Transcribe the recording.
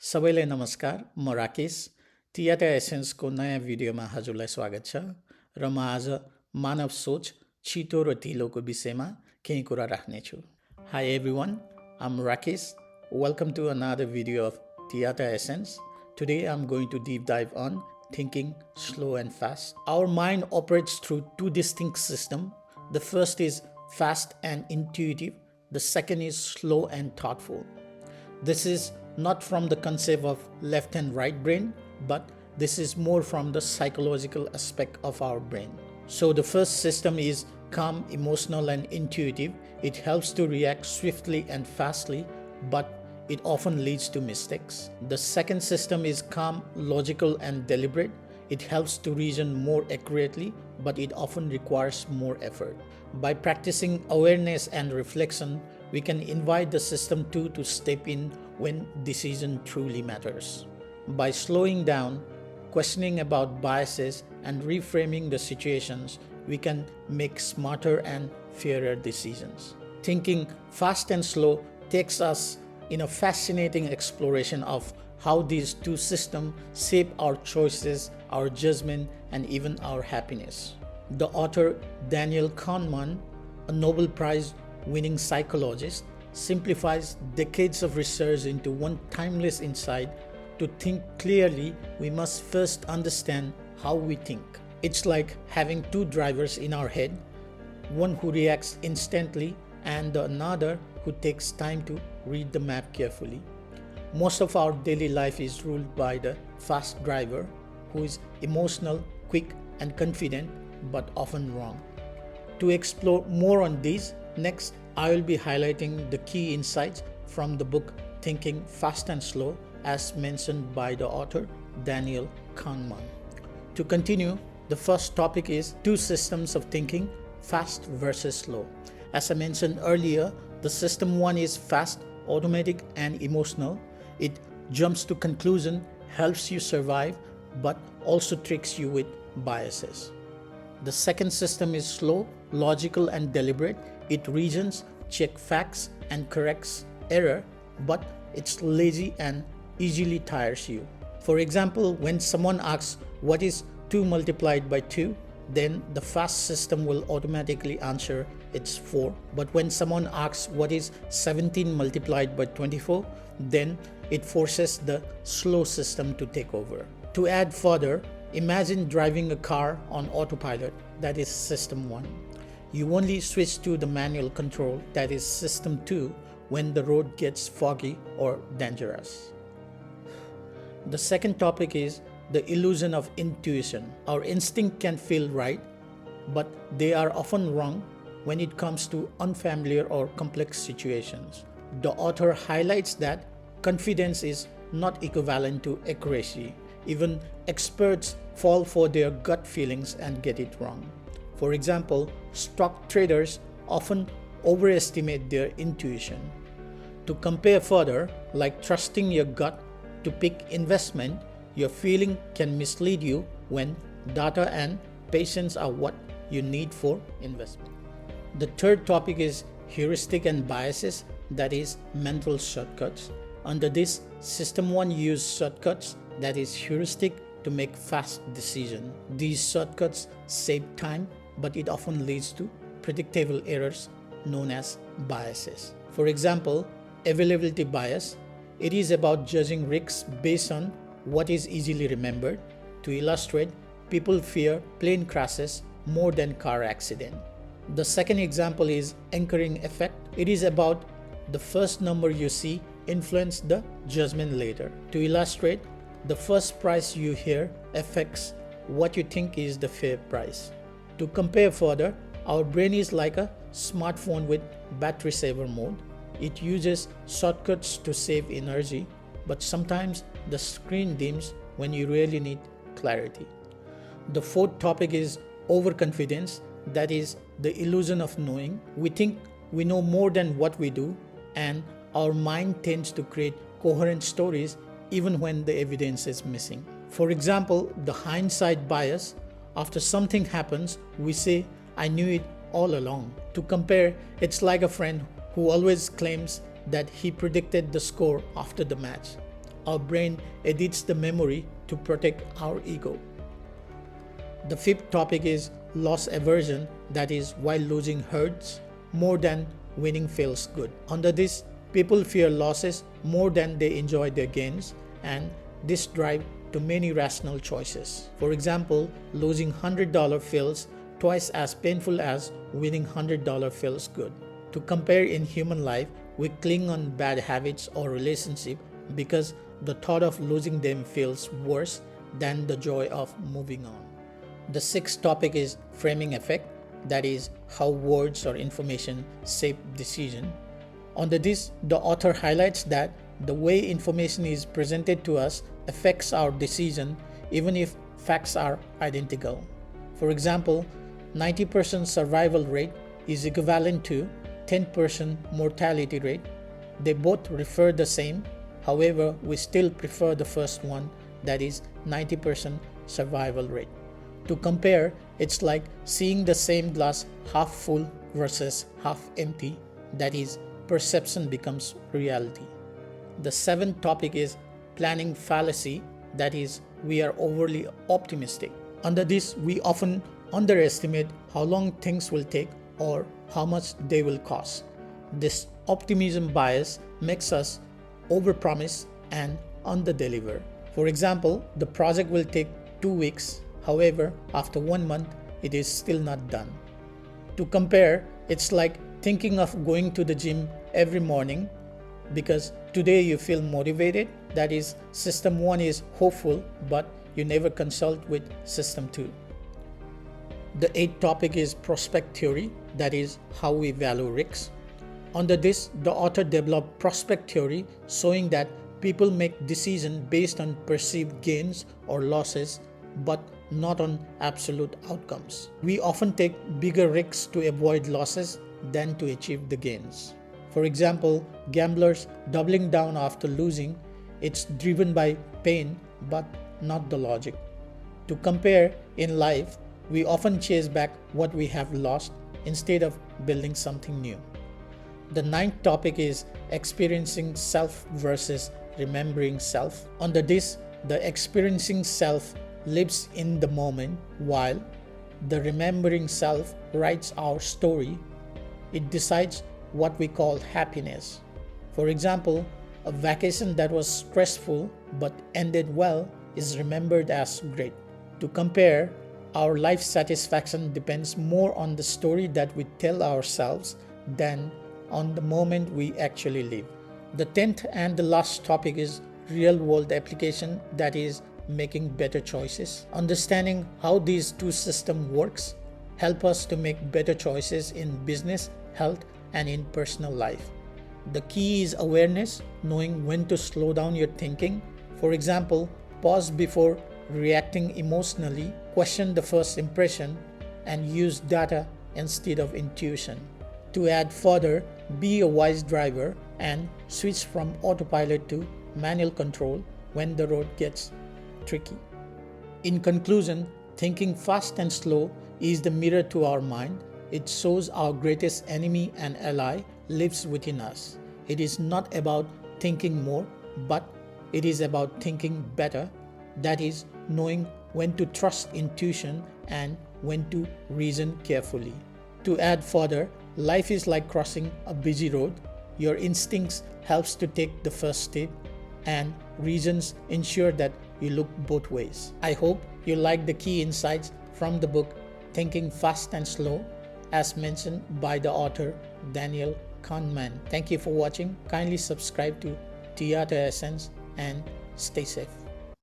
सबैलाई नमस्कार, म राकेश TyataEssenceको नयाँ भिडियोमा हजुरलाई स्वागत छ र म आज मानव सोच छिटो र ढिलोको विषयमा केही कुरा राख्नेछु। Hi everyone, I'm Rakesh. Welcome to another video of TyataEssence. Today I'm going to deep dive on thinking slow and fast. Our mind operates through two distinct systems. The first is fast and intuitive. The second is slow and thoughtful. This is not from the concept of left and right brain, but this is more from the psychological aspect of our brain. So the first system is calm, emotional, and intuitive. It helps to react swiftly and fastly, but it often leads to mistakes. The second system is calm, logical, and deliberate. It helps to reason more accurately, but it often requires more effort. By practicing awareness and reflection, we can invite the system 2 to step in when decision truly matters. By slowing down, questioning about biases, and reframing the situations, we can make smarter and fairer decisions. Thinking fast and slow takes us in a fascinating exploration of how these two systems shape our choices, our judgment, and even our happiness. The author Daniel Kahneman, a Nobel Prize winning psychologist, simplifies decades of research into one timeless insight. To think clearly, we must first understand how we think. It's like having two drivers in our head, one who reacts instantly and another who takes time to read the map carefully. Most of our daily life is ruled by the fast driver, who is emotional, quick, and confident, but often wrong. To explore more on these, next I will be highlighting the key insights from the book Thinking Fast and Slow, as mentioned by the author Daniel Kahneman. To continue, the first topic is two systems of thinking, fast versus slow. As I mentioned earlier, the system 1 is fast, automatic, and emotional. It jumps to conclusion, helps you survive, but also tricks you with biases. The second system is slow, logical, and deliberate. It reasons, checks facts, and corrects error, but it's lazy and easily tires you. For example, when someone asks what is 2 multiplied by 2, then the fast system will automatically answer it's 4. But when someone asks what is 17 multiplied by 24, then it forces the slow system to take over. To add further, imagine driving a car on autopilot, that is system 1. You only switch to the manual control, that is system 2, when the road gets foggy or dangerous. The second topic is the illusion of intuition. Our instinct can feel right, but they are often wrong when it comes to unfamiliar or complex situations. The author highlights that confidence is not equivalent to accuracy. Even experts fall for their gut feelings and get it wrong. For example, stock traders often overestimate their intuition. To compare further, like trusting your gut to pick investment, your feeling can mislead you when data and patience are what you need for investment. The third topic is heuristic and biases, that is mental shortcuts. Under this, system 1 uses shortcuts, that is heuristic, to make fast decisions. These shortcuts save time, but it often leads to predictable errors known as biases. For example, availability bias. It is about judging risks based on what is easily remembered. To illustrate, people fear plane crashes more than car accident. The second example is anchoring effect. It is about the first number you see influence the judgment later. To illustrate, the first price you hear affects what you think is the fair price. To compare further, our brain is like a smartphone with battery saver mode. It uses shortcuts to save energy, but sometimes the screen dims when you really need clarity. The fourth topic is overconfidence, that is the illusion of knowing. We think we know more than what we do, and our mind tends to create coherent stories even when the evidence is missing. For example, the hindsight bias. After something happens, we say, "I knew it all along." To compare, it's like a friend who always claims that he predicted the score after the match. our brain edits the memory to protect our ego. The fifth topic is loss aversion, that is, why losing hurts more than winning feels good. Under this, people fear losses more than they enjoy their gains, and this drives to many rational choices. For example, losing $100 feels twice as painful as winning $100 feels good. To compare, in human life, we cling on bad habits or relationships because the thought of losing them feels worse than the joy of moving on. The sixth topic is framing effect, that is, how words or information shape decision. Under this, the author highlights that the way information is presented to us affects our decision even if facts are identical. For example, 90% survival rate is equivalent to 10% mortality rate. They both refer the same, however, we still prefer the first one, that is 90% survival rate. To compare, it's like seeing the same glass half full versus half empty, that is, perception becomes reality. The seventh topic is planning fallacy, that is, we are overly optimistic. Under this, we often underestimate how long things will take or how much they will cost. This optimism bias makes us overpromise and underdeliver. For example, the project will take 2 weeks. However, after 1 month, it is still not done. To compare, it's like thinking of going to the gym every morning because today you feel motivated. That is, system 1 is hopeful, but you never consult with system 2. The eighth topic is prospect theory, that is, how we value risks. Under this, the author developed prospect theory, showing that people make decisions based on perceived gains or losses, but not on absolute outcomes. We often take bigger risks to avoid losses than to achieve the gains. For example, gamblers doubling down after losing, it's driven by pain but not the logic. To compare, in life, we often chase back what we have lost instead of building something new. The ninth topic is experiencing self versus remembering self. Under this, the experiencing self lives in the moment, while the remembering self writes our story. It decides what we call happiness. For example, a vacation that was stressful but ended well is remembered as great. To compare, our life satisfaction depends more on the story that we tell ourselves than on the moment we actually live. The 10th and the last topic is real-world application, that is, making better choices. Understanding how these two systems works help us to make better choices in business, health, and in personal life. The key is awareness, knowing when to slow down your thinking. For example, pause before reacting emotionally, question the first impression, and use data instead of intuition. To add further, be a wise driver and switch from autopilot to manual control when the road gets tricky. In conclusion, thinking fast and slow is the mirror to our mind. It shows our greatest enemy and ally lives within us. It is not about thinking more, but it is about thinking better. That is, knowing when to trust intuition and when to reason carefully. To add further, life is like crossing a busy road. Your instincts helps to take the first step, and reasons ensure that you look both ways. I hope you like the key insights from the book Thinking Fast and Slow, as mentioned by the author Daniel Kahneman. Thank you for watching. Kindly subscribe to TyataEssence and stay safe.